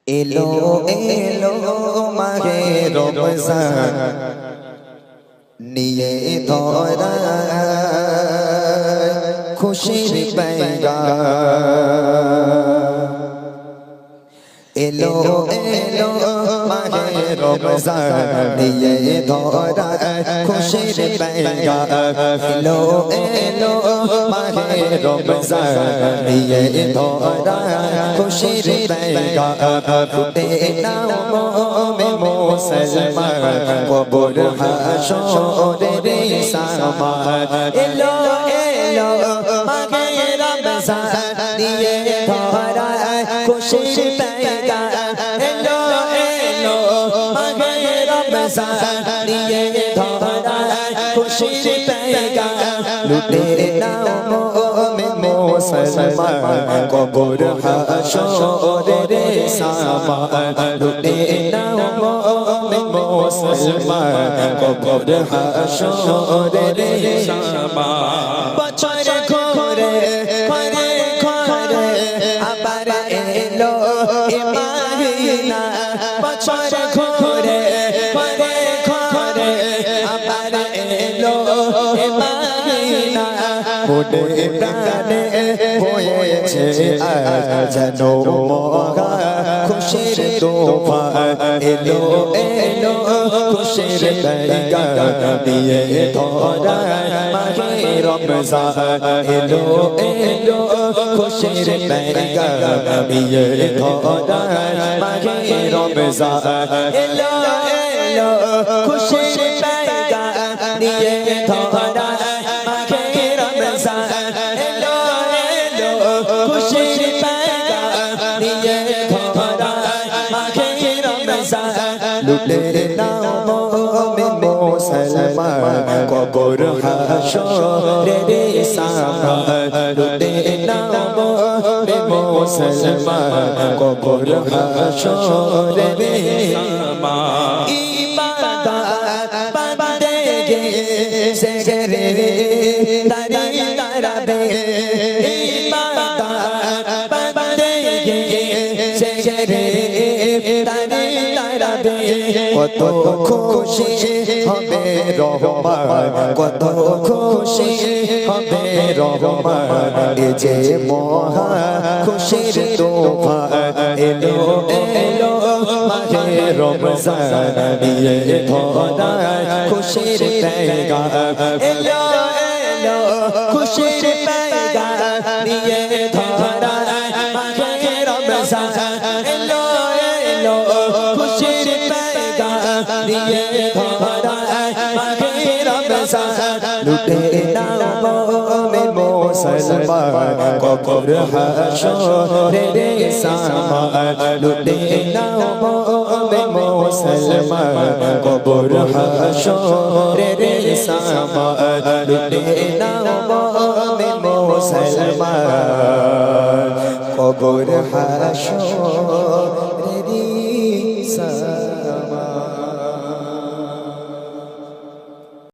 এলো এলো মাহে রমজান নিয়ে ধরা খুশির পেগাম এলো এলো মাহে রমজান নিয়ে ধরা খুশির পেগাম এলো এলো মাহে রমজান নিয়ে ধরা খুশির পেগাম ফুটে নাও মোমে মুসলমান কবর হাশরের সামান এলো এলো মাহে রমজান নিয়ে ধরা খুশির পেগাম এলো এলো মাহে রমজান নিয়ে ধরা খুশির পেগাম লুটে নাও মোমে মুসলমান কবর হাশরের সামান লুটে নাও মোমে মুসলমান কবর হাশরের সামান বছর ঘুরে ঘুরে ঘুরে আবার এলো ইমাহিনা বছর ঘুরে ঘুরে ঘুরে আবার এলো ইমাহিনা মোটে প্রাণে বয়েছে আজ যেন মহা খুশির তোফান এলো এলো খুশির পেগাম নিয়ে ধরা মাহে রমজান এলো এলো খুশির পেগাম নিয়ে ধরা মাহে রমজান এলো এলো খুশির পেগাম নিয়ে ধরা মাহে রমজান এলো এলো খুশির পেগাম নিয়ে ধরা মাহে রমজান লুটে নাও মোমে মুসলমান কবর হাশরের সামান লুটে নাও মোমে মুসলমান কবর হাশরের সামান ইবাদত বান্দেগি সেরে দারি দারাবে ইবাদত বান্দেগি সেরে দারি দারাবে কত খুশি হবে রহমান কত খুশি হবে রহমান এ যে মহা খুশির তোফান এলো এলো মাহে রমজান নিয়ে ধরা খুশির পেগাম এলো এলো খুশির পেগাম নিয়ে ধরা মাহে রমজান এলো এলো খুশির পেগাম নিয়ে ধরা মাহে রমজান লুটে নাও মোমে মুসলমান কবর হাশরের সামান লুটে নাও মোমে মুসলমান কবর হাশরের সামান লুটে নাও মোমে মুসলমান কবর হাশর